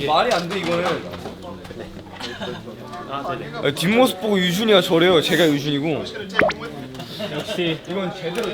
말이 안 돼 이거는. 아니, 뒷모습 보고 유준이가 저래요. 제가 유준이고. 역시 이건 제대로.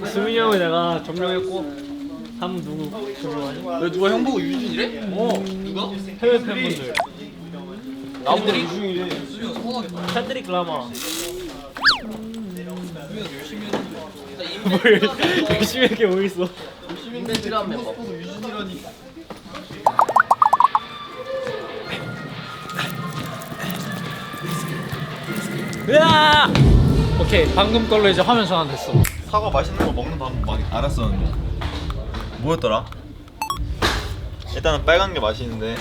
수민이 형을 내가 점령했고. 다음 누구 점령하니? 왜 누가 형 보고 유준이래? 누가? 해외 팬분들. 나보다 유준이래. 팬드릭 라마. 뭘 열심히 할게 뭐 있어? 유준이란 멤버. 으아! 오케이 방금 걸로 이제 화면 전환됐어. 사과 맛있는 거 먹는 방법 많이 알았었는데 뭐였더라? 일단은 빨간 게 맛있는데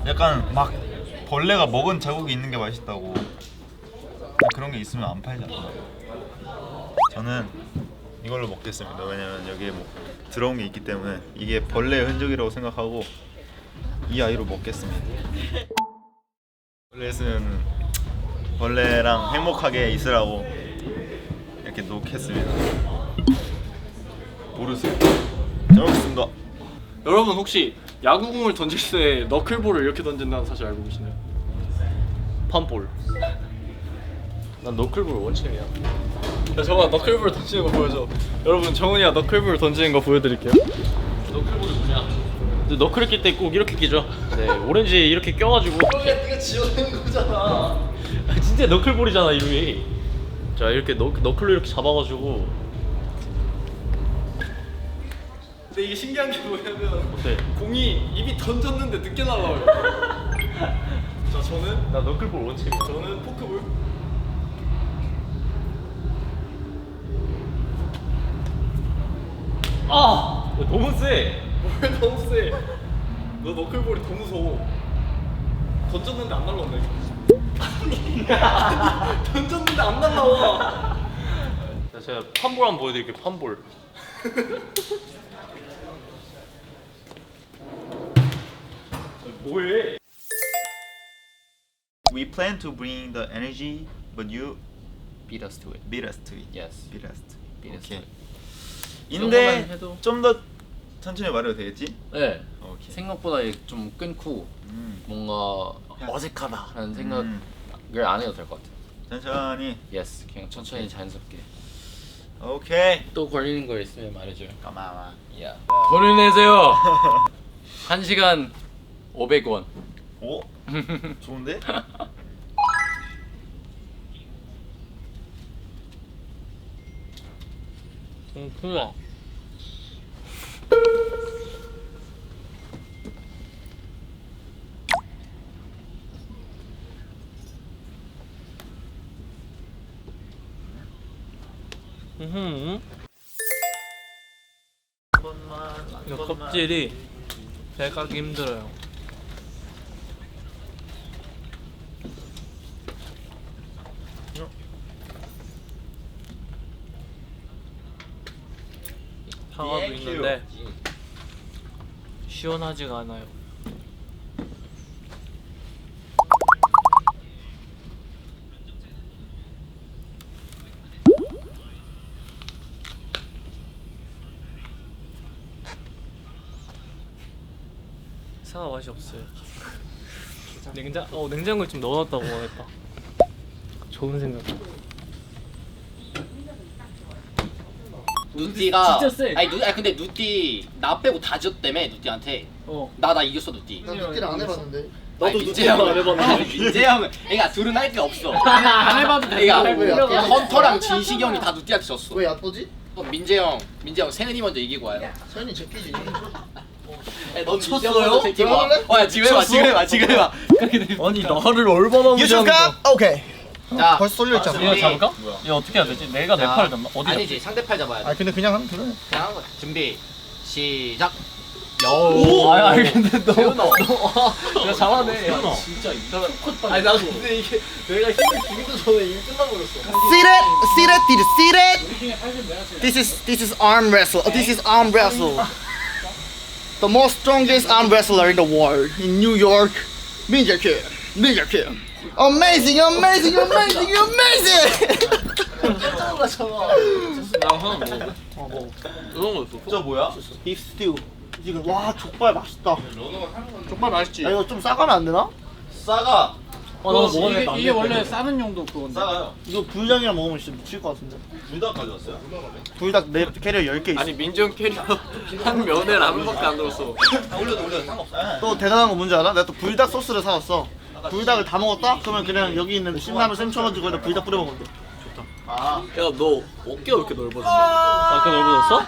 약간 막 벌레가 먹은 자국이 있는 게 맛있다고. 그런 게 있으면 안 팔잖아. 저는 이걸로 먹겠습니다. 왜냐면 여기에 뭐 들어온 게 있기 때문에 이게 벌레의 흔적이라고 생각하고 이 아이로 먹겠습니다. 벌레 있으면 벌레랑 행복하게 있으라고 이렇게 놓겠습니다. 모르세요? 잘 먹겠습니다. 여러분 혹시 야구공을 던질 때 너클볼을 이렇게 던진다는 사실 알고 계시나요? 팜볼. 난 너클볼 원챔이야. 야, 정아 너클볼 던지는 거 보여줘. 여러분 정훈이가 너클볼 던지는 거 보여드릴게요. 너클볼이 뭐냐? 너클을 낄 때 꼭 이렇게 끼죠. 네, 오렌지 이렇게 껴가지고. 네가 지어낸 거잖아. 진짜 너클볼이잖아 이름이. 자 이렇게 너클로 이렇게 잡아가지고. 근데 이게 신기한 게 뭐냐면 어때? 공이 입이 던졌는데 늦게 날라와요. 자 저는 나 너클볼 원챔이야. 저는 포크볼. 아! 야, 너무 세. 왜 너무 세? 너 너클볼이 더 무서워. 던졌는데 안 날라온다 이거. 던졌는데 안 날라와. 자, 제가 팜볼 한번 보여드릴게요. 팜볼. 뭐해? We plan to bring the energy, but you beat us to it. beat us to it. Yes. beat us to it. beat us to 오케이. it. 인데 해도- 좀 더 천천히 말해도 되겠지? 네. 오케이. 생각보다 좀 끊고 뭔가 어색하다라는 생각을 안 해도 될 것 같아요. 천천히. Yes. 그냥 천천히 자연스럽게. 오케이. 또 걸리는 거 있으면 말해줘요. 고마워. 야. 돈을 내세요. 1시간 500원. 오? 좋은데? 좋아. 이거 껍질이 잘 까기 힘들어요. 사과도 있는데 시원하지가 않아요. 사과 맛이 없어요. 냉장고에 좀 넣어놨다고 했다. 좋은 생각. 누띠가 진짜 세. 아니 근데 누띠 나 빼고 다 지었다며 누띠한테. 나 이겼어 누띠. 난 누띠를 안 해봤는데. 나도 민재 형은 안 해봤는데. 민재 형은 그러니까 둘은 할 게 없어. 안 해봐도 돼. 그러니까 헌터랑 진식이 형이 다 누띠한테 졌어. 왜 얕보지? 민재 형 세은이 먼저 이기고 와요. 서현이 제끼지. 넌 쳤어요? 야 지금 해봐. 아니 나를 얼마나 유준가? 오케이. 자 벌써 쏠려 있잖아. 이거 잡을까? 이거 어떻게 해야 되지? 내가 내 팔을 잡나? 어디 아니지 상대팔 잡아야 돼. 아 근데 그냥 하면 그래. 그냥 하는 거야. 준비 시작. 오! 아니 근데 세훈아. 야 잘하네. 진짜 아니 나 근데 이게 내가 힘을 주기도 전에 이미 끝나버렸어. See that? See that? Did you see that? This is arm wrestle. This is arm wrestle. The most strongest arm wrestler in the world in New York. Ninja Kid. Ninja Kid. Amazing, amazing, amazing, amazing. 나 하나 먹어. 이런 거 있어. 저 뭐야? 비프 스튜. 지금 와 족발 맛있다. 정말 맛있지. 야 이거 좀 싸가면 안 되나? 싸가. 이게 원래 싸는 용도 그건데. 싸가요. 이거 불닭이랑 먹으면 진짜 미칠 것 같은데. 불닭 가져왔어요? 불닭 내 캐리어 10개 있어. 아니 민정 캐리어 한 면에 라면밖에 안 들었어. 올려도 상관없어. 또 대단한 거 뭔지 알아? 내가 또 불닭 소스를 사왔어. 불닭을 다 먹었다? 그러면 그냥 여기 있는 신라면 쌤 쳐가지고 거기다 불닭 뿌려 먹으면 돼. 아. 야 너 어깨가 왜 이렇게 넓어졌냐? 아까 넓어졌어?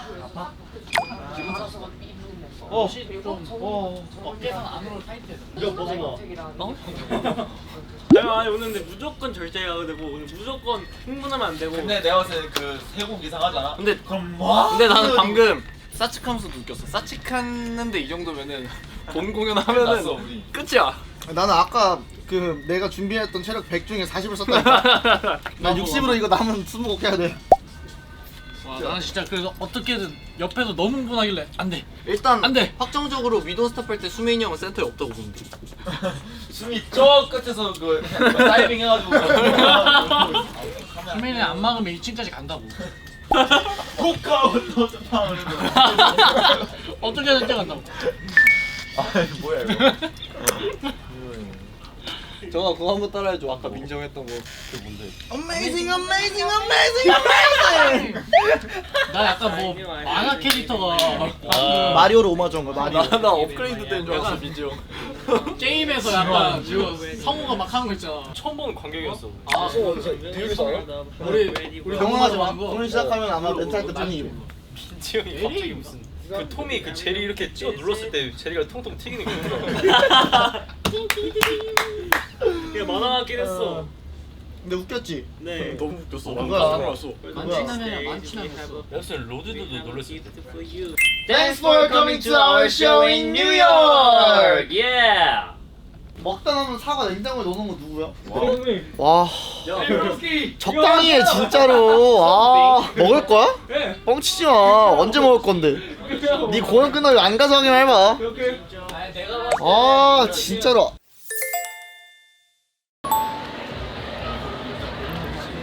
아니 오늘 근데 무조건 절제해야 되고 오늘 무조건 흥분하면 안 되고. 근데 내가 봤을 때 그 세곡 이상하잖아. 근데 그럼 뭐? 근데 나는 방금 사측하면서도 웃겼어. 사측했는데 이 정도면은 본 공연 났어, 하면은 우리. 끝이야. 나는 아까 그 내가 준비했던 체력 100 중에 40을 썼다니까. 나 60으로 이거 남은 20곡 해야 돼. 와, 나는 진짜 그래서 어떻게든 옆에서 너무 흥분하길래 안 돼. 일단 안 돼. 확정적으로 미돈 스탑 할 때 수민이 형은 센터에 없다고 보는데. 숨이 저 끝에서 그 다이빙 해가지고. 수민이 안 막으면 2층까지 간다고. 포카운터 점프하는 거. 어떻게든 뛰어간다고. 아이 뭐야 이거. 정아 그거 한번 따라해줘. 아까 민정했던 거. 그게 뭔데? Amazing, amazing, amazing, amazing. 나 약간 뭐 만화 캐릭터가 마리오로 오마주한 거야. 마리오. 나 업그레이드 되는 줄 알았어 민정. 게임에서 약간 성우가 막 하는 거 있잖아. 처음 보는 광경이었어. 아, 우리 경험하지 마. 거. 오늘 시작하면 아마 멘탈 때 분위기. 민지 형이 갑자기 무슨 그 톰이 그 제리 이렇게 찍어 눌렀을 때 제리가 통통 튀기는 거 있더라고. 이게 만화 같긴 했어. 근데 웃겼지? 네. 너무 웃겼어. 누가? 깜짝 놀랐어. 만취남이야 만취남. 역시 로드들도 놀랐을 때. Thanks for coming to our show in New York. Yeah. 먹다 남은 사과 냉장고에 넣어놓은 거 누구야? 와. 적당히 해 진짜로. 아 먹을 거야? 뻥치지 마. 언제 먹을 건데? 네 공연 끝나고 안 가져가기만 해봐. 아 진짜로.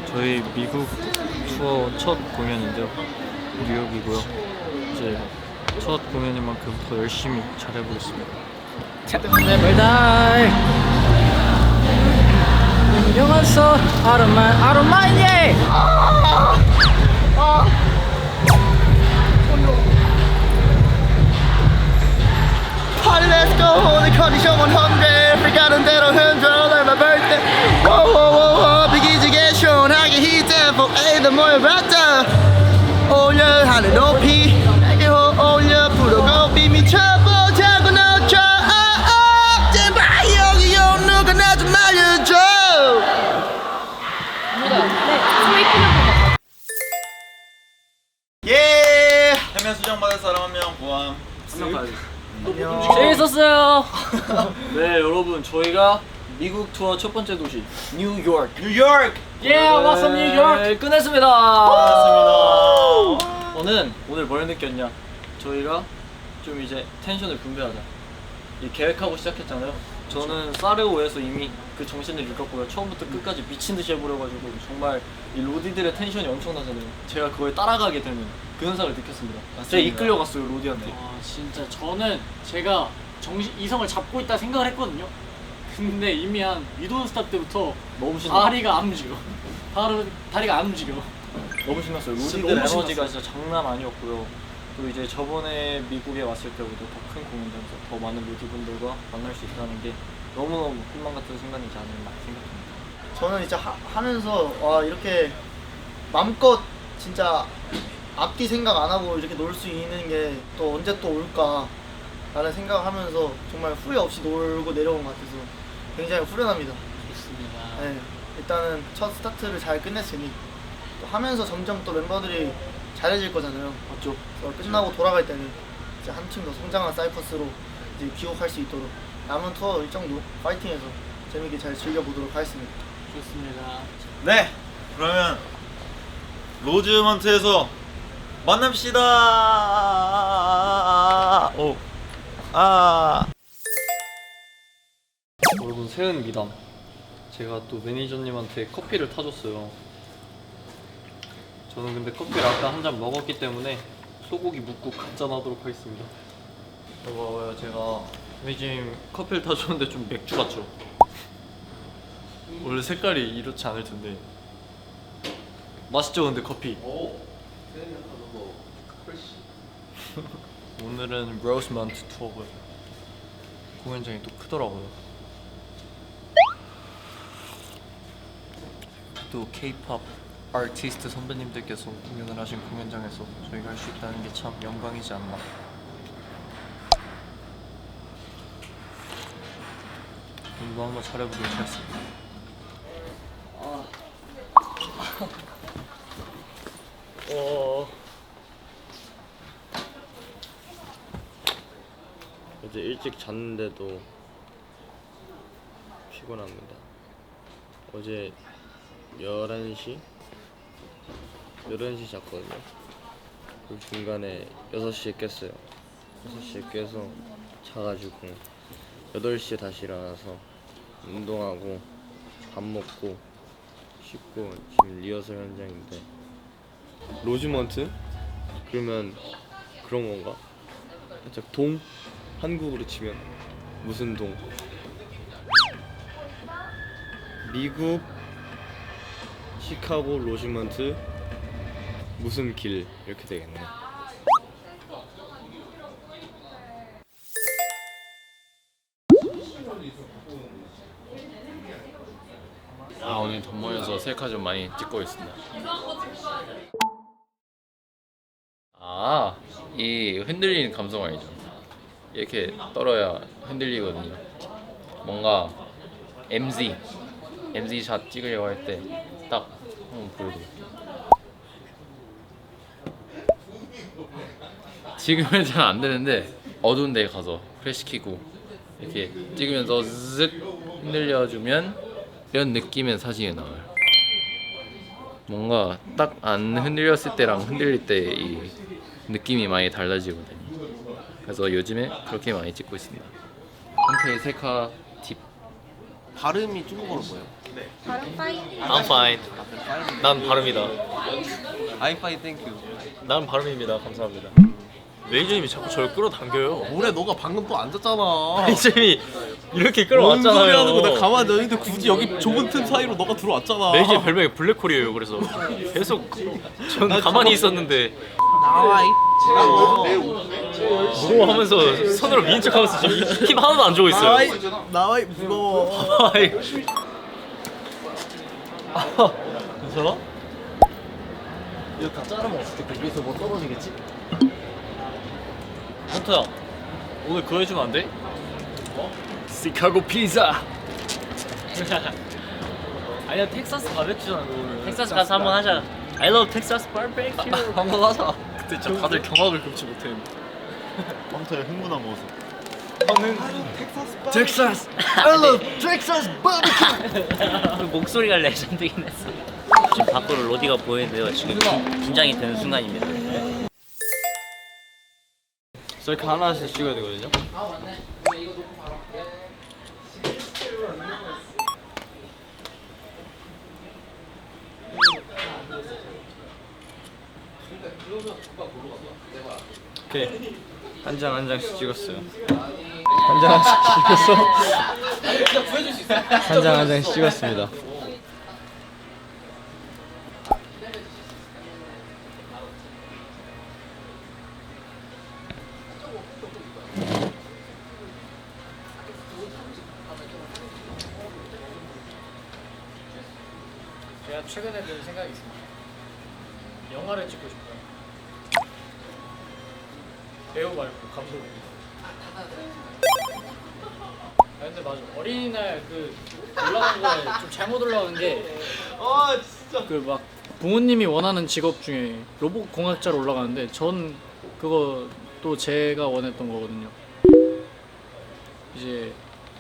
저희 미국 투어 첫 공연인데요. 뉴욕이고요. 이제 첫 공연인 만큼 더 열심히 잘해보겠습니다. Never die. 영원 so out of mind, yeah. Party let's go. 오늘 컨디션 100. 불가는 대로 흔들어 like my birthday. Whoa whoa whoa whoa. 비기지게 시원하게 히트해보 에이더 모여봤자. 올려 하늘 높이 내게 올려 부르고 비 미쳐보자고 넣죠. 제발 여기요 누가 나 좀 알려줘. 예. 해면 수정 받을 사람 한 명 구함. 재밌었어요. 네 여러분 저희가 미국 투어 첫 번째 도시 뉴욕. 뉴욕. Yeah, what's up, New York? 네, 끝냈습니다. 반갑습니다. 저는 오늘 뭘 느꼈냐? 저희가 좀 이제 텐션을 분배하자. 이 계획하고 시작했잖아요. 저는 사르오에서 이미 그 정신을 잃었고요. 처음부터 끝까지 미친 듯이 해버려가지고 정말 이 로디들의 텐션이 엄청나잖아요. 제가 그걸 따라가게 되는 그 현상을 느꼈습니다. 제가 이끌려갔어요 로디한테. 와 진짜 저는 제가 이성을 잡고 있다 생각을 했거든요. 근데 이미 한 미돈 스탑 때부터 너무 신나. 다리가 안 움직여. 다리가 안 움직여. 너무 신났어요. 로디들 너무 에너지가 진짜 장난 아니었고요. 또 이제 저번에 미국에 왔을 때보다 더 큰 공연장에서 더 많은 로디분들과 만날 수 있다는 게 너무너무 꿈만 같은 순간이지 않았나 생각합니다. 저는 이제 하면서 와 이렇게 마음껏 진짜 앞뒤 생각 안 하고 이렇게 놀 수 있는 게 또 언제 또 올까 라는 생각을 하면서 정말 후회 없이 놀고 내려온 것 같아서 굉장히 후련합니다. 좋습니다. 네, 일단은 첫 스타트를 잘 끝냈으니 또 하면서 점점 또 멤버들이 잘해질 거잖아요. 맞죠? 그래서 끝나고 돌아갈 때는 이제 한층 더 성장한 사이퍼스로 이제 귀국할 수 있도록 남은 투어 일정도 파이팅해서 재밌게 잘 즐겨보도록 하겠습니다. 좋습니다. 네. 그러면 로즈먼트에서 만납시다. 오. 여러분 세은 미담. 제가 또 매니저님한테 커피를 타줬어요. 저는 근데 커피를 아까 한 잔 먹었기 때문에 소고기 묵국 간짠하도록 하겠습니다. 봐봐요, 제가 지금 커피를 타줬는데 좀 맥주 같죠? 원래 색깔이 이렇지 않을 텐데 맛있죠, 근데 커피. 오늘은 로즈먼트 투어고요. 공연장이 또 크더라고요. 또 K-pop 아티스트 선배님들께서 공연을 하신 공연장에서 저희가 할 수 있다는 게 참 영광이지 않나. 오늘도 한번 잘해보도록 하겠습니다. 어제 일찍 잤는데도 피곤합니다. 어제 11시 잤거든요. 그 중간에 6시에 깼어요. 6시에 깨서 자가지고 8시에 다시 일어나서 운동하고 밥 먹고 씻고 지금 리허설 현장인데, 로즈먼트? 그러면 그런 건가? 살짝 동? 한국으로 치면 무슨 동? 미국 시카고 로즈먼트 무슨 길 이렇게 되겠네. 오늘 돈 모여서 셀카 좀 많이 찍고 있습니다. 이 흔들리는 감성 알죠? 이렇게 떨어야 흔들리거든요. 뭔가 MZ 샷 찍으려고 할 때 딱 한번 보여줘. 지금은 잘 안 되는데 어두운 데 가서 플래시 켜고 이렇게 찍으면서 쓱 흔들려주면 이런 느낌의 사진이 나와요. 뭔가 딱 안 흔들렸을 때랑 흔들릴 때 이 느낌이 많이 달라지거든요. 그래서 요즘에 그렇게 많이 찍고 있습니다. 한태의 셀카 팁. 발음이 중국어로 뭐예요? I'm fine. 난 발음이다. I'm fine, thank you. 난 발음입니다. 감사합니다. 메이저님이 자꾸 저를 끌어당겨요. 뭐래, 너가 방금 또 앉았잖아. 메이저님이 이렇게 뭔 끌어왔잖아요. 소리 하는 거 내가 가만히 있는데 굳이 여기 좁은 틈 사이로 너가 들어왔잖아. 메이저님 별명이 블랙홀이에요. 그래서 계속 전 가만히 있었는데 나와 이 무서워하면서 손으로 미인 척하면서 지금 힘 하나도 안 주고 있어요. 나와 이 무거워. 아이. 괜찮아? 이거 다 자르면 어떻게 위에서 뭐 떨어지겠지? 헌터야, 오늘 그거 해주면 안 돼? 시카고 피자. 아니야, 텍사스 바베큐잖아 오늘. 텍사스 가서 한번 하자. I love Texas barbecue. 한번 하자. 그때 진짜 다들 경악을 금치 못했는데. 헌터의 흥분한 모습. 텍사스. I love Texas barbecue. 목소리가 레전드긴 했어. 지금 밖으로 로디가 보이는데요. 지금 긴장이 되는 순간입니다. 셀카 하나씩 찍어야 되거든요. 오케이, 한 장씩 찍었어요. 한 장씩 찍었습니다. 제가 최근에 든 생각이 있습니다. 영화를 찍고 싶어요. 배우 말고 감독. 근데 맞아, 어린이날 그 올라간 거에 좀 잘못 올라간 게 그 막 부모님이 원하는 직업 중에 로봇 공학자로 올라가는데 전 그거 또 제가 원했던 거거든요. 이제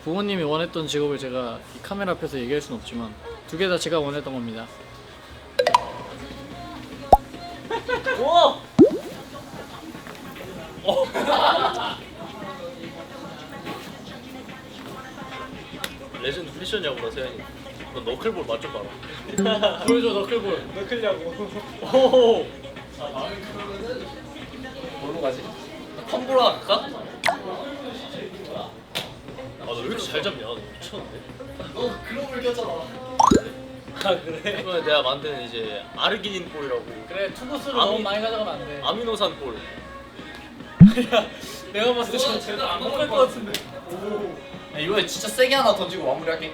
부모님이 원했던 직업을 제가 이 카메라 앞에서 얘기할 수는 없지만 두 개 다 제가 원했던 겁니다. 오! 레전드 패션이야구나 세연이. 너 너클볼 맛 좀 봐라. 보여줘 너클볼. 너클냐고. 오. 뭘로 가지? 텀블러 할까? 아너 왜 이렇게 잘 잡냐? 너 미쳤는데? 너 글로벌 꼈잖아. 아 그래? 이번에 내가 만든 이제 아르기닌 볼이라고. 그래 투구수를 너무 많이 가져가면 안 돼. 아미노산 볼. 야 내가 봤을 때 저 제대로 안 먹을 것 같은데. 야, 이번에 진짜 세게 하나 던지고 마무리할게.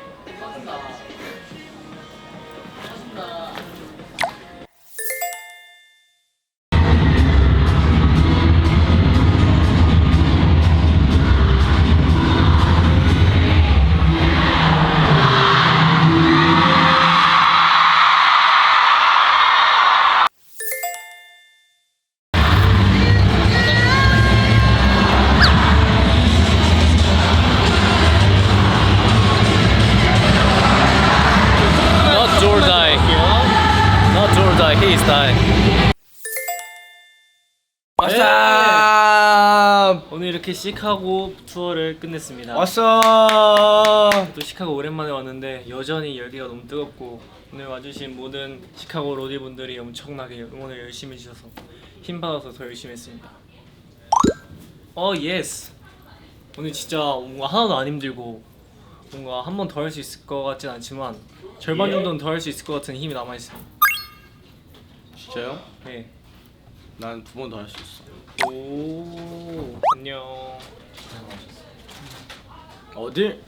Not do or die. Not do or die. He is dying. 왔어. 오늘 이렇게 시카고 투어를 끝냈습니다. 왔어. 또 시카고 오랜만에 왔는데 여전히 열기가 너무 뜨겁고 오늘 와주신 모든 시카고 로디 분들이 엄청나게 응원을 열심히 해주셔서 힘 받아서 더 열심히 했습니다. 예스. 오늘 진짜 뭔가 하나도 안 힘들고 뭔가 한 번 더 할 수 있을 것 같진 않지만 절반 정도는 더 할 수 있을 것 같은 힘이 남아 있어요. 진짜요? 네. 난 2번 더 할 수 있어. 오 안녕. 어딜?